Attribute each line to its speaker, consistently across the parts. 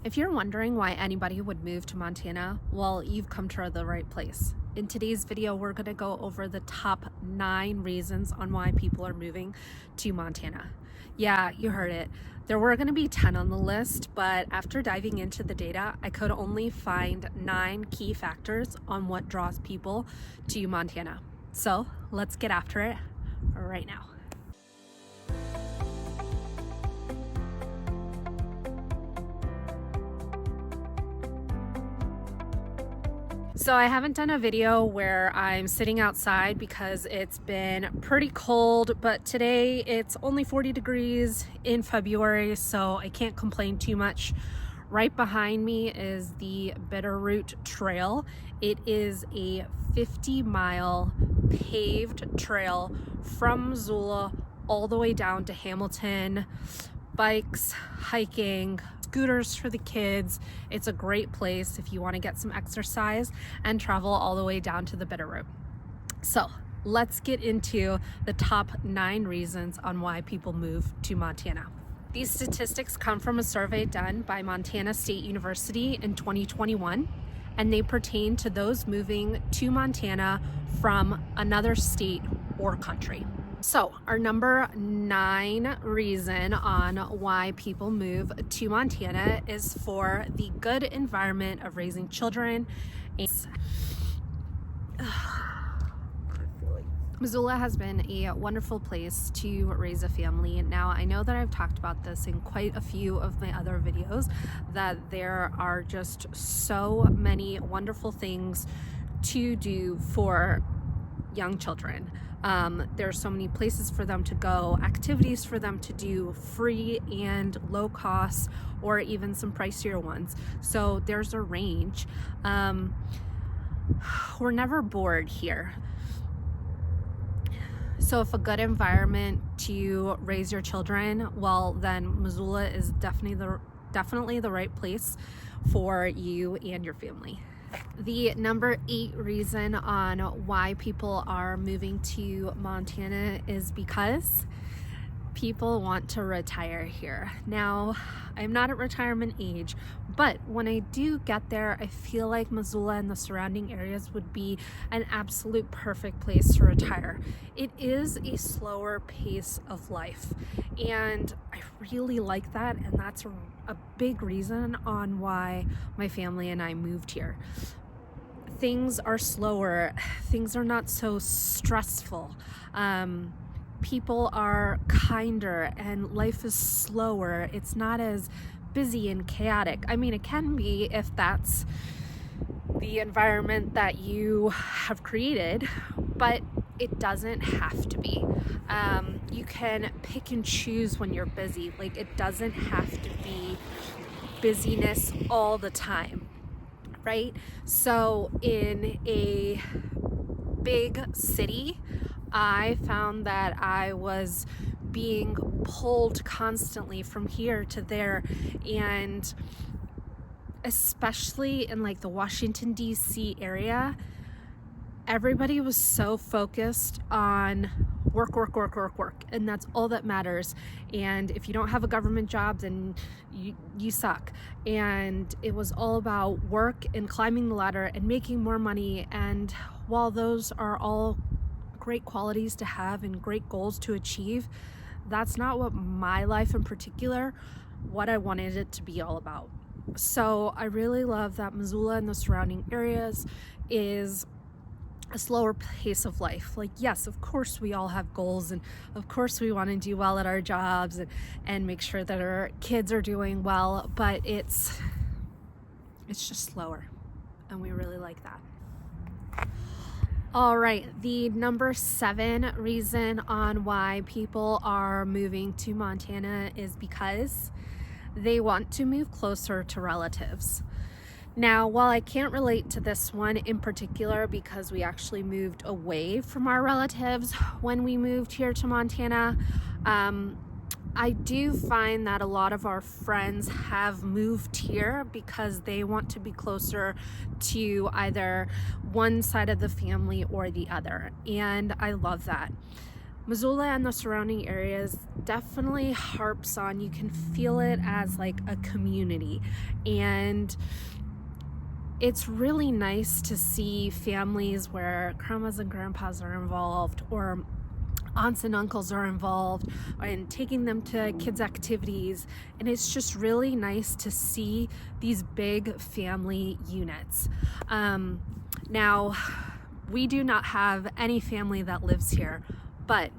Speaker 1: If you're wondering why anybody would move to Montana, well, you've come to the right place. In today's video, we're going to go over the top 9 reasons on why people are moving to Montana. Yeah, you heard it. There were going to be 10 on the list, but after diving into the data, I could only find 9 key factors on what draws people to Montana. So let's get after it right now. So I haven't done a video where I'm sitting outside because it's been pretty cold, but today it's only 40 degrees in February, so I can't complain too much. Right behind me is the Bitterroot Trail. It is a 50-mile paved trail from Missoula all the way down to Hamilton. Bikes, hiking, scooters for the kids. It's a great place if you want to get some exercise and travel all the way down to the Bitterroot. So let's get into the top 9 reasons on why people move to Montana. These statistics come from a survey done by Montana State University in 2021, and they pertain to those moving to Montana from another state or country. So our number 9 reason on why people move to Montana is for the good environment of raising children. Missoula has been a wonderful place to raise a family. Now, I know that I've talked about this in quite a few of my other videos, that there are just so many wonderful things to do for young children. There's so many places for them to go, activities for them to do, free and low cost, or even some pricier ones. So there's a range. We're never bored here. So if a good environment to raise your children, well, then Missoula is definitely the right place for you and your family. The number 8 reason on why people are moving to Montana is because people want to retire here. Now, I'm not at retirement age, but when I do get there, I feel like Missoula and the surrounding areas would be an absolute perfect place to retire. It is a slower pace of life, and I really like that, and that's a big reason on why my family and I moved here. Things are slower, things are not so stressful. People are kinder and life is slower. It's not as busy and chaotic. I mean, it can be if that's the environment that you have created, but it doesn't have to be. You can pick and choose when you're busy. Like, it doesn't have to be busyness all the time, right? So in a big city, I found that I was being pulled constantly from here to there, and especially in like the Washington, D.C. area, everybody was so focused on work, and that's all that matters. And if you don't have a government job, then you suck. And it was all about work and climbing the ladder and making more money. And while those are all great qualities to have and great goals to achieve, that's not what my life in particular, what I wanted it to be all about. So I really love that Missoula and the surrounding areas is a slower pace of life. Like, yes, of course we all have goals, and of course we want to do well at our jobs and make sure that our kids are doing well, but it's just slower, and we really like that. All right, the number 7 reason on why people are moving to Montana is because they want to move closer to relatives. Now, while I can't relate to this one in particular because we actually moved away from our relatives when we moved here to Montana, I do find that a lot of our friends have moved here because they want to be closer to either one side of the family or the other, and I love that. Missoula and the surrounding areas definitely harps on, you can feel it as like a community, and it's really nice to see families where grandmas and grandpas are involved, or aunts and uncles are involved, and taking them to kids' activities. And it's just really nice to see these big family units. Now, we do not have any family that lives here, but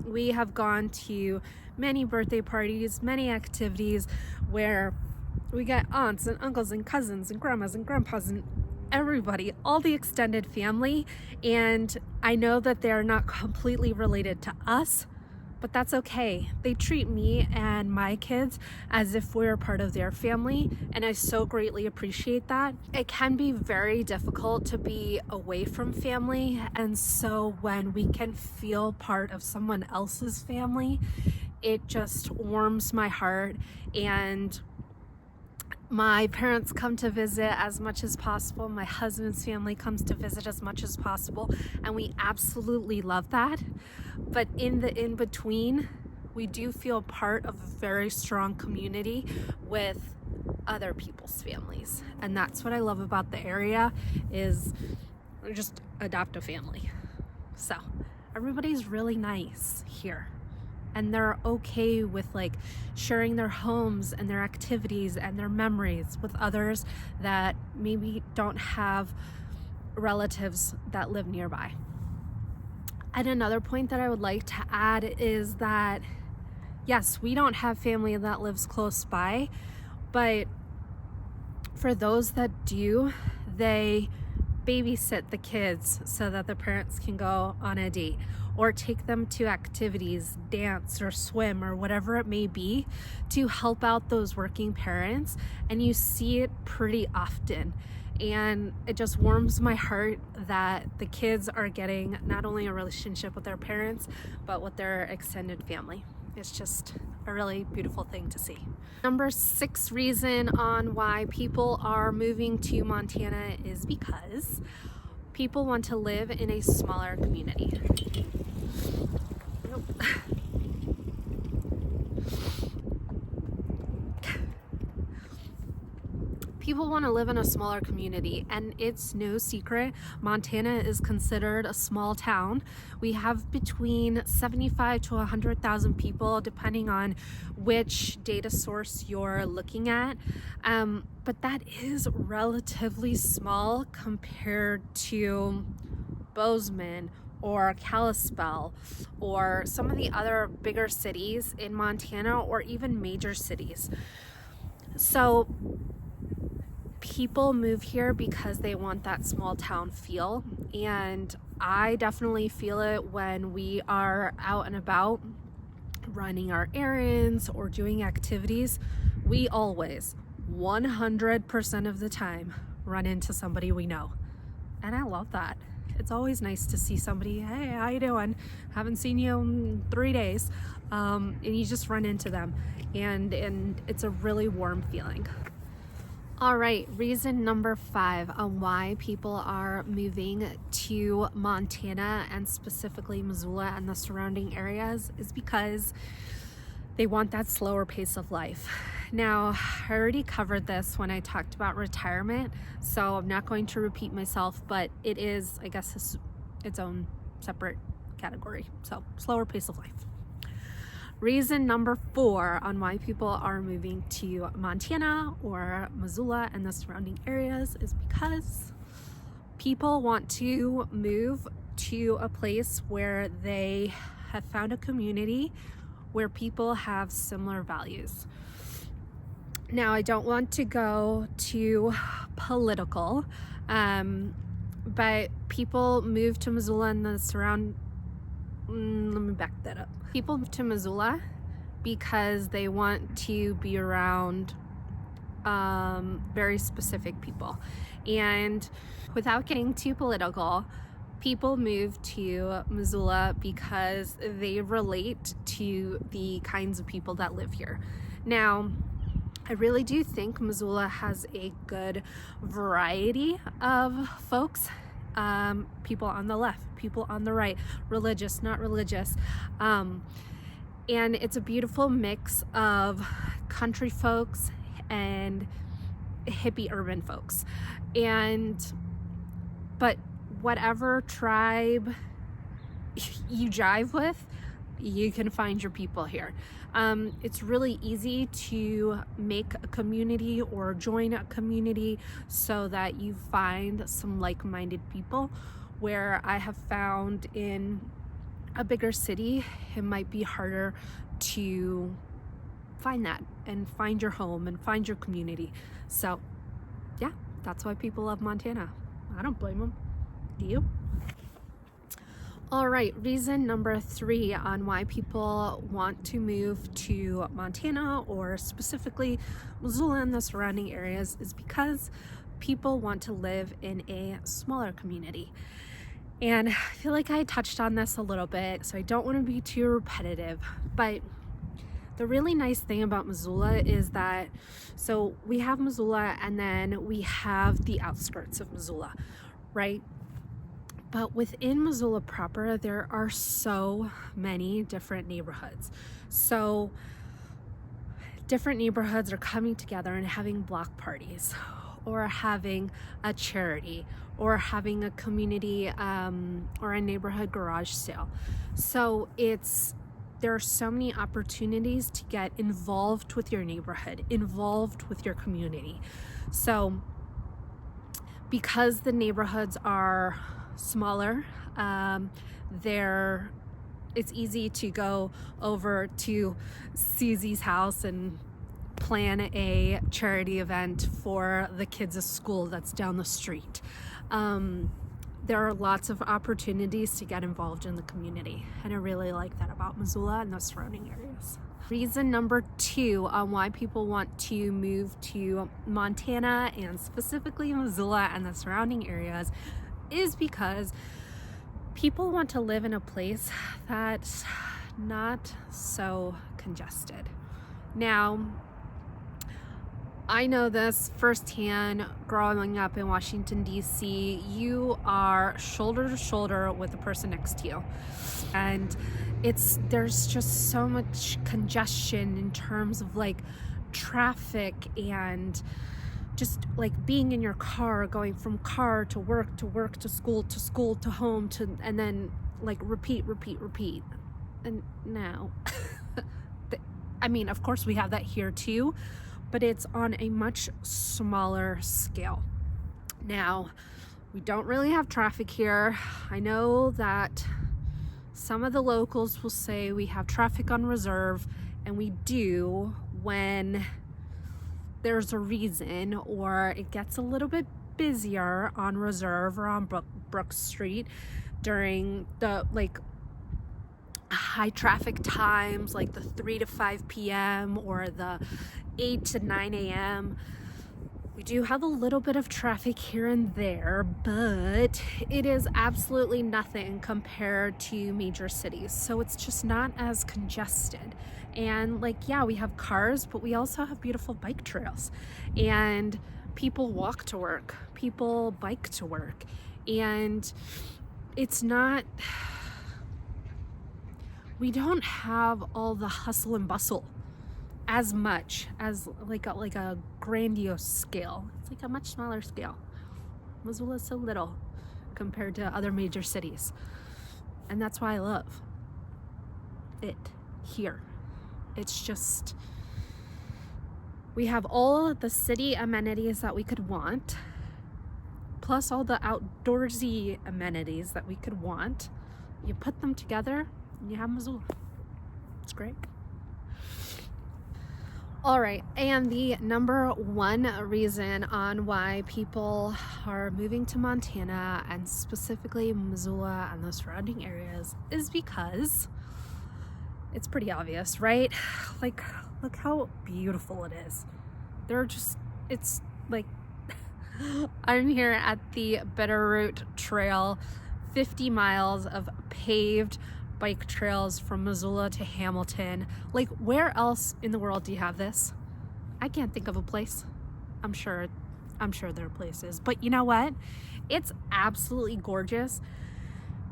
Speaker 1: we have gone to many birthday parties, many activities where we get aunts and uncles and cousins and grandmas and grandpas and everybody, all the extended family. And I know that they're not completely related to us, but that's okay. They treat me and my kids as if we're part of their family, and I so greatly appreciate that. It can be very difficult to be away from family, and so when we can feel part of someone else's family, it just warms my heart. And my parents come to visit as much as possible. My husband's family comes to visit as much as possible, and we absolutely love that. But in the in-between, we do feel part of a very strong community with other people's families. And that's what I love about the area, is just adopt a family. So everybody's really nice here, and they're okay with like sharing their homes and their activities and their memories with others that maybe don't have relatives that live nearby. And another point that I would like to add is that, yes, we don't have family that lives close by, but for those that do, they babysit the kids so that the parents can go on a date, or take them to activities, dance or swim or whatever it may be, to help out those working parents. And you see it pretty often. And it just warms my heart that the kids are getting not only a relationship with their parents, but with their extended family. It's just a really beautiful thing to see. Number 6 reason on why people are moving to Montana is because people want to live in a smaller community. Nope. People want to live in a smaller community, and it's no secret, Montana is considered a small town. We have between 75 to 100,000 people, depending on which data source you're looking at. But that is relatively small compared to Bozeman or Kalispell or some of the other bigger cities in Montana, or even major cities. So people move here because they want that small town feel, and I definitely feel it when we are out and about running our errands or doing activities. We always 100% of the time run into somebody we know, and I love that. It's always nice to see somebody, hey, how you doing? Haven't seen you in 3 days, and you just run into them, and it's a really warm feeling. All right, reason number 5 on why people are moving to Montana, and specifically Missoula and the surrounding areas, is because they want that slower pace of life. Now, I already covered this when I talked about retirement, so I'm not going to repeat myself, but it is, I guess, its own separate category. So, slower pace of life. Reason number 4 on why people are moving to Montana or Missoula and the surrounding areas is because people want to move to a place where they have found a community where people have similar values. Now, I don't want to go too political, but people move to Missoula and the let me back that up. People move to Missoula because they want to be around very specific people. And without getting too political, people move to Missoula because they relate to the kinds of people that live here. Now, I really do think Missoula has a good variety of folks, people on the left, people on the right, religious, not religious. And it's a beautiful mix of country folks and hippie urban folks. But whatever tribe you jive with, you can find your people here. It's really easy to make a community or join a community so that you find some like-minded people. Where I have found in a bigger city, it might be harder to find that and find your home and find your community. So yeah, that's why people love Montana. I don't blame them. Do you? All right, reason number 3 on why people want to move to Montana, or specifically Missoula and the surrounding areas, is because people want to live in a smaller community. And I feel like I touched on this a little bit, so I don't want to be too repetitive, but the really nice thing about Missoula is that, so we have Missoula and then we have the outskirts of Missoula, right? But within Missoula proper, there are so many different neighborhoods. So different neighborhoods are coming together and having block parties, or having a charity, or having a community or a neighborhood garage sale. So there are so many opportunities to get involved with your neighborhood, involved with your community. So because the neighborhoods are smaller, it's easy to go over to Susie's house and plan a charity event for the kids' school that's down the street. There are lots of opportunities to get involved in the community, and I really like that about Missoula and the surrounding areas. Reason number 2 on why people want to move to Montana, and specifically Missoula and the surrounding areas, is because people want to live in a place that's not so congested. Now, I know this firsthand growing up in Washington, D.C. You are shoulder to shoulder with the person next to you. And there's just so much congestion in terms of like traffic and just like being in your car, going from car to work to school to home and then like repeat. And now, I mean, of course we have that here too, but it's on a much smaller scale. Now, we don't really have traffic here. I know that some of the locals will say we have traffic on reserve, and we do when there's a reason, or it gets a little bit busier on Reserve or on Brook Street during the like high traffic times, like the 3 to 5 p.m. or the 8 to 9 a.m. We do have a little bit of traffic here and there, but it is absolutely nothing compared to major cities. So it's just not as congested. And like, yeah, we have cars, but we also have beautiful bike trails, and people walk to work, people bike to work, and it's not, we don't have all the hustle and bustle as much as like a grandiose scale. It's like a much smaller scale. Missoula is so little compared to other major cities, and that's why I love it here. It's just, we have all the city amenities that we could want, plus all the outdoorsy amenities that we could want. You put them together and you have Missoula. It's great. All right, and the number 1 reason on why people are moving to Montana, and specifically Missoula and the surrounding areas, is because it's pretty obvious, right? Like, look how beautiful it is. It's like, I'm here at the Bitterroot Trail, 50 miles of paved bike trails from Missoula to Hamilton. Like, where else in the world do you have this? I can't think of a place. I'm sure I'm sure there are places, but you know what? It's absolutely gorgeous.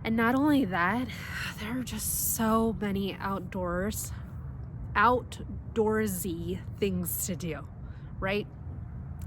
Speaker 1: And not only that, there are just so many outdoorsy things to do, right?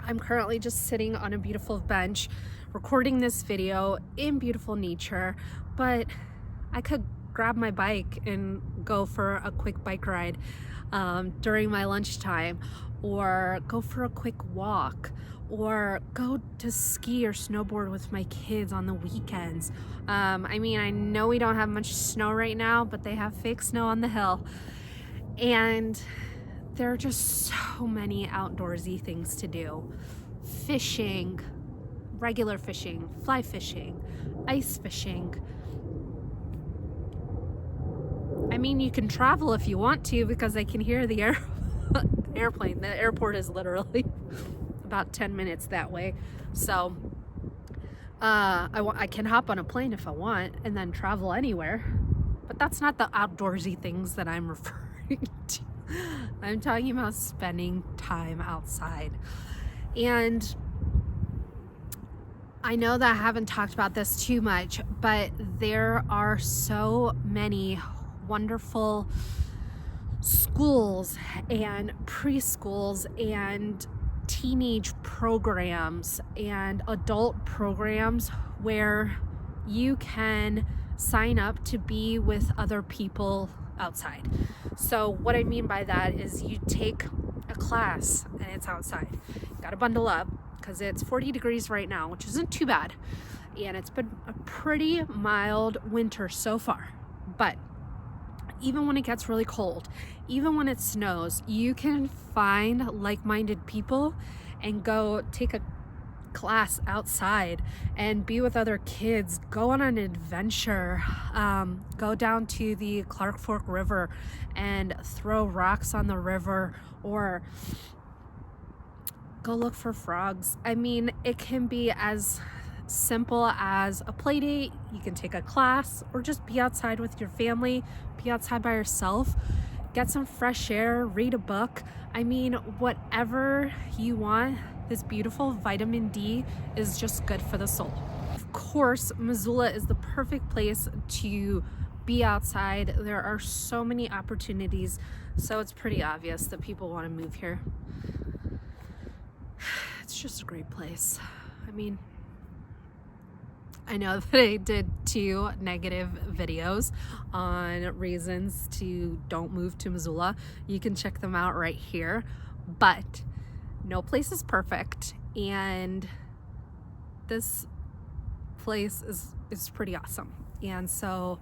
Speaker 1: I'm currently just sitting on a beautiful bench recording this video in beautiful nature, but I could grab my bike and go for a quick bike ride during my lunchtime, or go for a quick walk, or go to ski or snowboard with my kids on the weekends. I mean, I know we don't have much snow right now, but they have fake snow on the hill. And there are just so many outdoorsy things to do. Fishing, regular fishing, fly fishing, ice fishing. I mean, you can travel if you want to, because I can hear the airplane. The airport is literally about 10 minutes that way. So I can hop on a plane if I want and then travel anywhere. But that's not the outdoorsy things that I'm referring to. I'm talking about spending time outside. And I know that I haven't talked about this too much, but there are so many wonderful schools and preschools and teenage programs and adult programs where you can sign up to be with other people outside. So what I mean by that is you take a class and it's outside. You gotta bundle up because it's 40 degrees right now, which isn't too bad. And it's been a pretty mild winter so far. But even when it gets really cold, even when it snows, you can find like-minded people and go take a class outside and be with other kids, go on an adventure, go down to the Clark Fork River and throw rocks on the river, or go look for frogs. I mean, it can be as simple as a play date. You can take a class, or just be outside with your family, be outside by yourself, get some fresh air, read a book. I mean, whatever you want. This beautiful vitamin D is just good for the soul. Of course, Missoula is the perfect place to be outside. There are so many opportunities, so it's pretty obvious that people want to move here. It's just a great place. I mean, I know that I did 2 negative videos on reasons to don't move to Missoula. You can check them out right here, but no place is perfect, and this place is pretty awesome. And so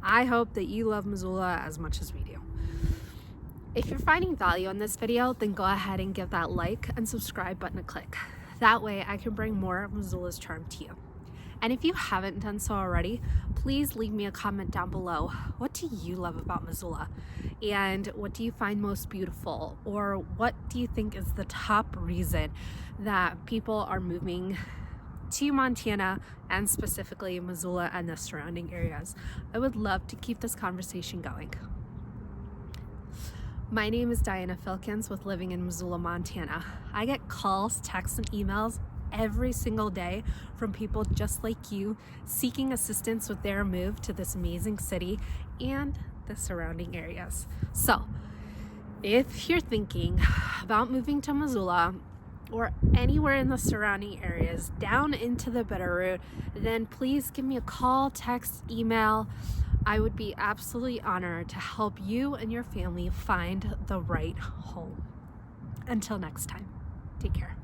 Speaker 1: I hope that you love Missoula as much as we do. If you're finding value in this video, then go ahead and give that like and subscribe button a click. That way I can bring more of Missoula's charm to you. And if you haven't done so already, please leave me a comment down below. What do you love about Missoula? And what do you find most beautiful? Or what do you think is the top reason that people are moving to Montana, and specifically Missoula and the surrounding areas? I would love to keep this conversation going. My name is Diana Filkins with Living in Missoula, Montana. I get calls, texts, and emails every single day from people just like you seeking assistance with their move to this amazing city and the surrounding areas. So if you're thinking about moving to Missoula or anywhere in the surrounding areas down into the Bitterroot, then please give me a call, text, email. I would be absolutely honored to help you and your family find the right home. Until next time, take care.